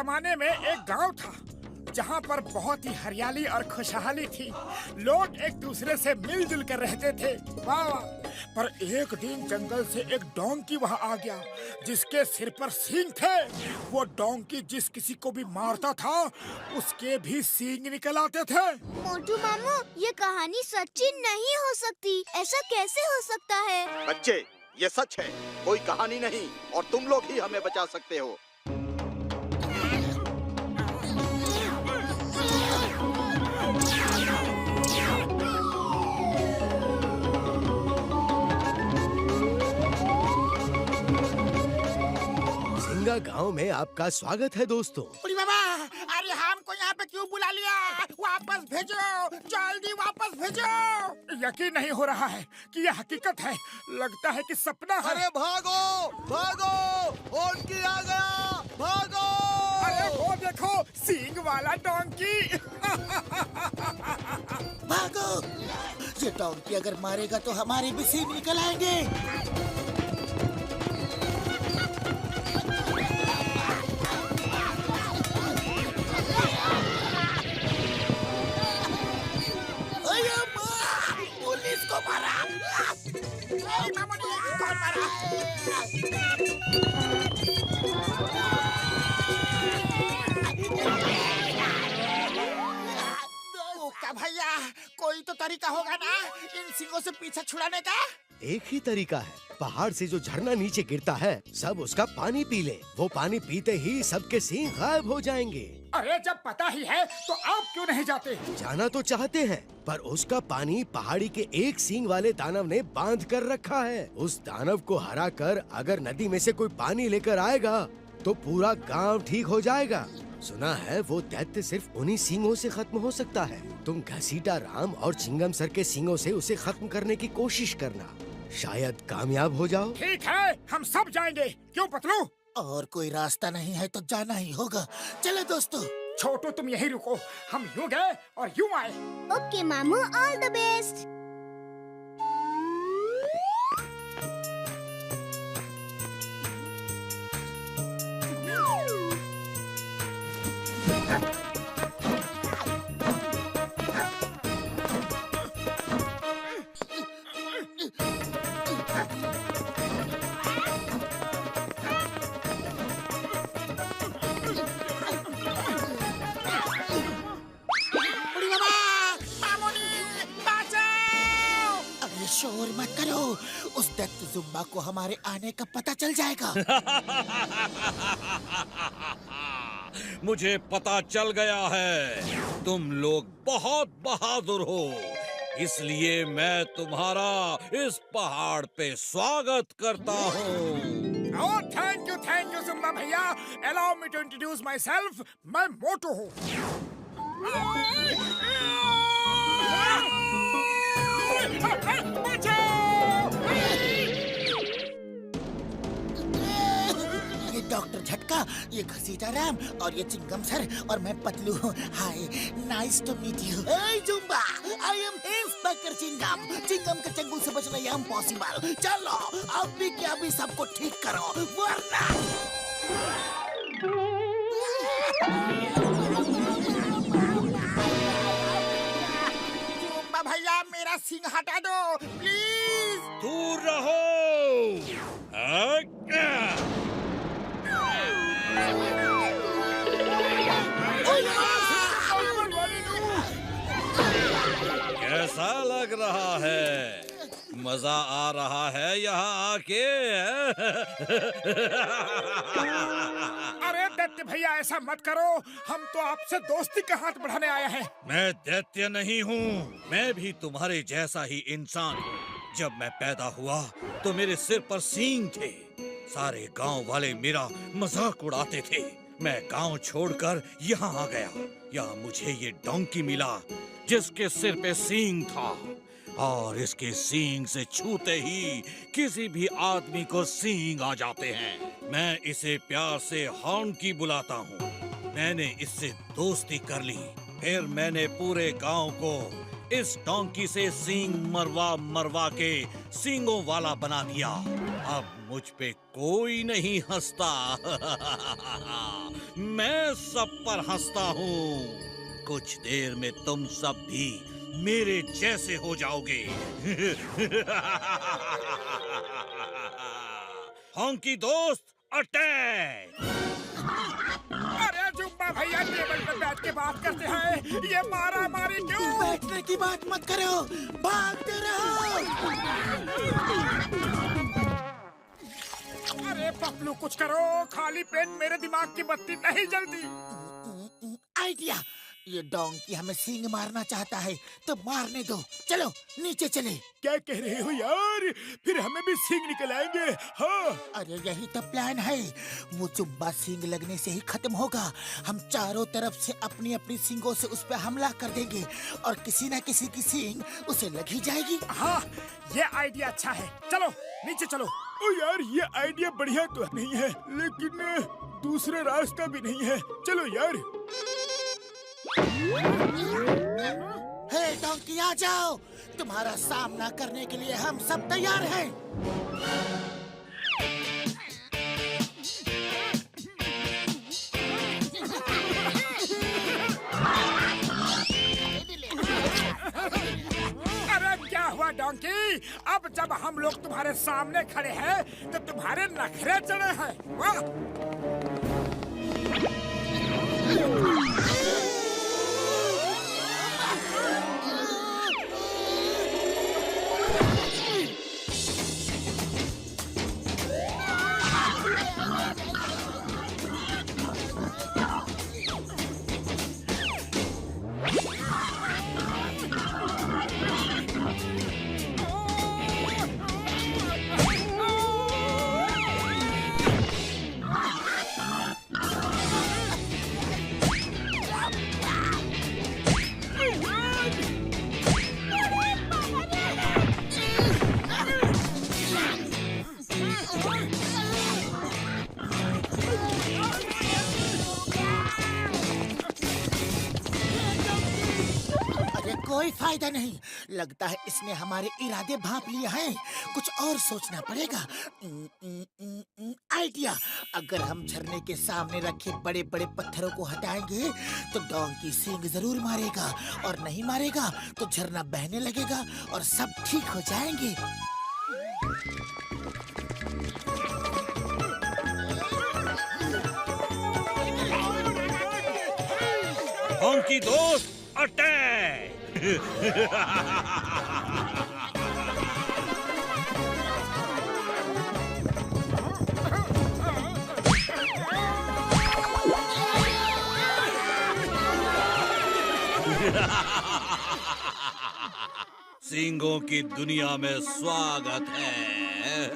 जमाने में एक गांव था जहां पर बहुत ही हरियाली और खुशहाली थी। लोग एक दूसरे से मिलजुल कर रहते थे। वाह वाह। पर एक दिन जंगल से एक डोंकी वहां आ गया जिसके सिर पर सींग थे। वो डोंकी जिस किसी को भी मारता था उसके भी सींग निकल आते थे। मोटू मामू, ये कहानी सच्ची नहीं हो सकती। ऐसा कैसे हो सकता है? बच्चे, ये सच है, कोई कहानी नहीं, और तुम लोग ही हमें बचा सकते हो। सिंगा गांव में आपका स्वागत है दोस्तों। अरे बाबा, अरे हमको यहाँ पे क्यों बुला लिया? वापस भेजो, जल्दी वापस भेजो। यकीन नहीं हो रहा है कि यह हकीकत है। लगता है कि सपना है। अरे भागो भागो, डोंकी आ गया, भागो। अरे वो देखो, सींग वाला डोंकी। भागो, ये डोंकी अगर मारेगा तो हमारे भी सींग निकल आएंगे। पुलिस को मारा। कौन मारा? ओका भैया, कोई तो तरीका होगा ना इन सिंगों से पीछा छुड़ाने का? एक ही तरीका है, पहाड़ से जो झरना नीचे गिरता है सब उसका पानी पी ले। वो पानी पीते ही सबके सींग गायब हो जाएंगे। अरे जब पता ही है तो आप क्यों नहीं जाते? जाना तो चाहते हैं, पर उसका पानी पहाड़ी के एक सींग वाले दानव ने बांध कर रखा है। उस दानव को हरा कर अगर नदी में से कोई पानी लेकर आएगा तो पूरा गांव ठीक हो जाएगा। सुना है वो दैत्य सिर्फ उन्हीं सींगों से खत्म हो सकता है। तुम घसीटा राम और चिंगम सर के सींगों से उसे खत्म करने की कोशिश करना, शायद कामयाब हो जाओ। ठीक है, हम सब जाएंगे। क्यों पतलू? और कोई रास्ता नहीं है तो जाना ही होगा। चलो दोस्तों। छोटू तुम यहीं रुको, हम यूं गए और यूं आए। ओके मामू, ऑल द बेस्ट। शोर मत करो, उस दैत्य जुम्बा को हमारे आने का पता चल जाएगा। मुझे पता चल गया है, तुम लोग बहुत बहादुर हो, इसलिए मैं तुम्हारा इस पहाड़ पे स्वागत करता हूँ। Oh, thank you, जुम्बा भैया। Allow me to introduce myself. मैं मोटू हूँ। ये डॉक्टर झटका, ये घसीटा राम और ये चिंगम सर और मैं पतलू हूँ। Hi, nice to meet you. Hey Jumba, I am inspector Chingam. Chingam के चंगुल से बचना ये इम्पॉसिबल। चलो अभी के अभी सबको ठीक करो, वरना जुम्बा भैया, मेरा सिंग हटा दो प्लीज। दूर रहो। कैसा लग रहा है? मजा आ रहा है यहाँ आके? अरे दैत्य भैया, ऐसा मत करो। हम तो आपसे दोस्ती का हाथ बढ़ाने आए हैं। मैं दैत्य नहीं हूँ, मैं भी तुम्हारे जैसा ही इंसान हूँ। जब मैं पैदा हुआ तो मेरे सिर पर सींग थे। सारे गांव वाले मेरा मजाक उड़ाते थे। मैं गांव छोड़कर यहाँ आ गया। यहाँ मुझे ये डोंकी मिला जिसके सिर पे सींग था, और इसके सींग से छूते ही किसी भी आदमी को सींग आ जाते हैं। मैं इसे प्यार से हॉर्नकी बुलाता हूँ। मैंने इससे दोस्ती कर ली। फिर मैंने पूरे गांव को इस डोंकी से सींग मरवा मरवा के सींगों वाला बना दिया। अब मुझ पे कोई नहीं हंसता। मैं सब पर हंसता हूँ। कुछ देर में तुम सब भी मेरे जैसे हो जाओगे। हॉन्की दोस्त, अटैक! अरे जुम्बा भैया टेबल पे बैठ के बात करते हैं, ये मारा मारी क्यों? बैठने की बात मत करो, भागते रहो। अरे पपलू कुछ करो, खाली पेट मेरे दिमाग की बत्ती नहीं जलती। आइडिया, ये डोंकी हमें सींग मारना चाहता है तो मारने दो। चलो नीचे चले। क्या कह रहे हो यार? फिर हमें भी सींग निकल आएंगे। हाँ अरे यही तो प्लान है। वो जुम्बा सींग लगने से ही खत्म होगा। हम चारों तरफ से अपनी अपनी सींगों से उस पर हमला कर देंगे और किसी न किसी की सींग उसे लग ही जाएगी। हाँ, ये आइडिया अच्छा है। चलो नीचे चलो। ओ यार, ये आइडिया बढ़िया तो नहीं है, लेकिन दूसरा रास्ता भी नहीं है। चलो यार। हे डोंकी, आ जाओ। तुम्हारा सामना करने के लिए हम सब तैयार हैं। अरे क्या हुआ डोंकी? अब जब हम लोग तुम्हारे सामने खड़े हैं तो तुम्हारे नखरे चढ़े हैं। वाह! कोई फायदा नहीं। लगता है इसने हमारे इरादे भांप लिए हैं। कुछ और सोचना पड़ेगा। आइडिया, अगर हम झरने के सामने रखे बड़े बड़े पत्थरों को हटाएंगे तो डोंकी सींग जरूर मारेगा, और नहीं मारेगा तो झरना बहने लगेगा और सब ठीक हो जाएंगे। हॉन्की दोस्त, अटैक! सींगों की दुनिया में स्वागत है।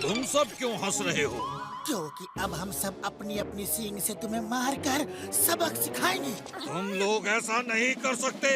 तुम सब क्यों हंस रहे हो? क्योंकि अब हम सब अपनी अपनी सींग से तुम्हें मारकर सबक सिखाएंगे। तुम लोग ऐसा नहीं कर सकते।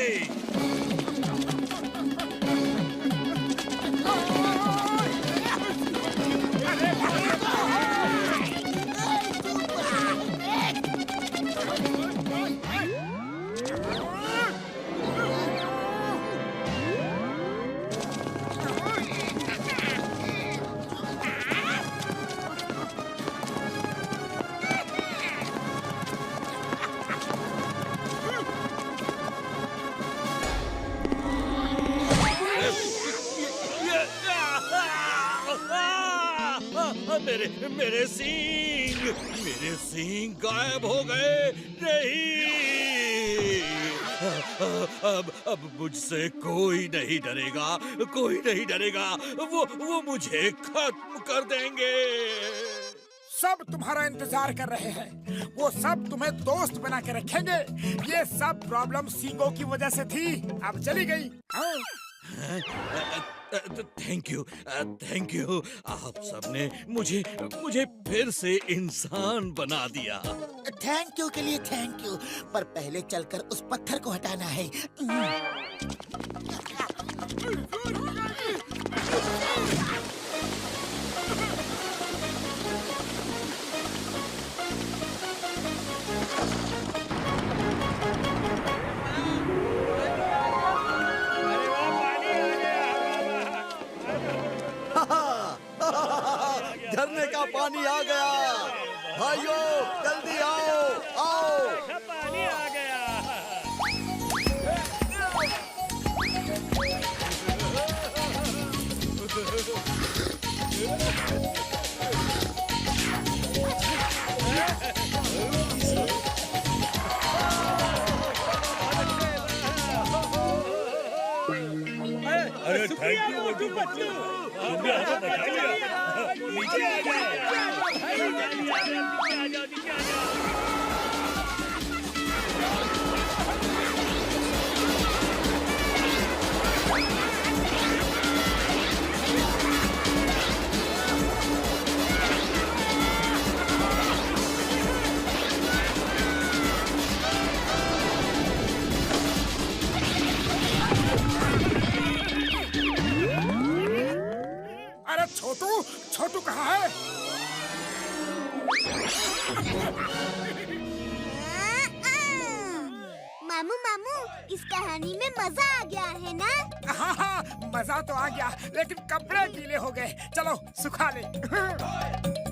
मेरे सींग गायब हो गए। नहीं, अब मुझसे कोई नहीं डरेगा, कोई नहीं डरेगा। वो मुझे खत्म कर देंगे। सब तुम्हारा इंतजार कर रहे हैं। वो सब तुम्हें दोस्त बना के रखेंगे। ये सब प्रॉब्लम सींगों की वजह से थी, अब चली गई। Thank you. आप सबने मुझे फिर से इंसान बना दिया। थैंक यू के लिए थैंक यू, पर पहले चलकर उस पत्थर को हटाना है। झरने का पानी आ गया। भाइयों जल्दी आओ, आओ। पानी आ गया। अरे थैंक यू मोटू पतलू, तुमने हमें बचा लिया। नीचे आ जाओ, नीचे आ जाओ। अरे छोटू, छोटू कहाँ है? मामू मामू, इस कहानी में मजा आ गया है ना? हाँ, मजा तो आ गया, लेकिन कपड़े गीले हो गए। चलो सुखा ले।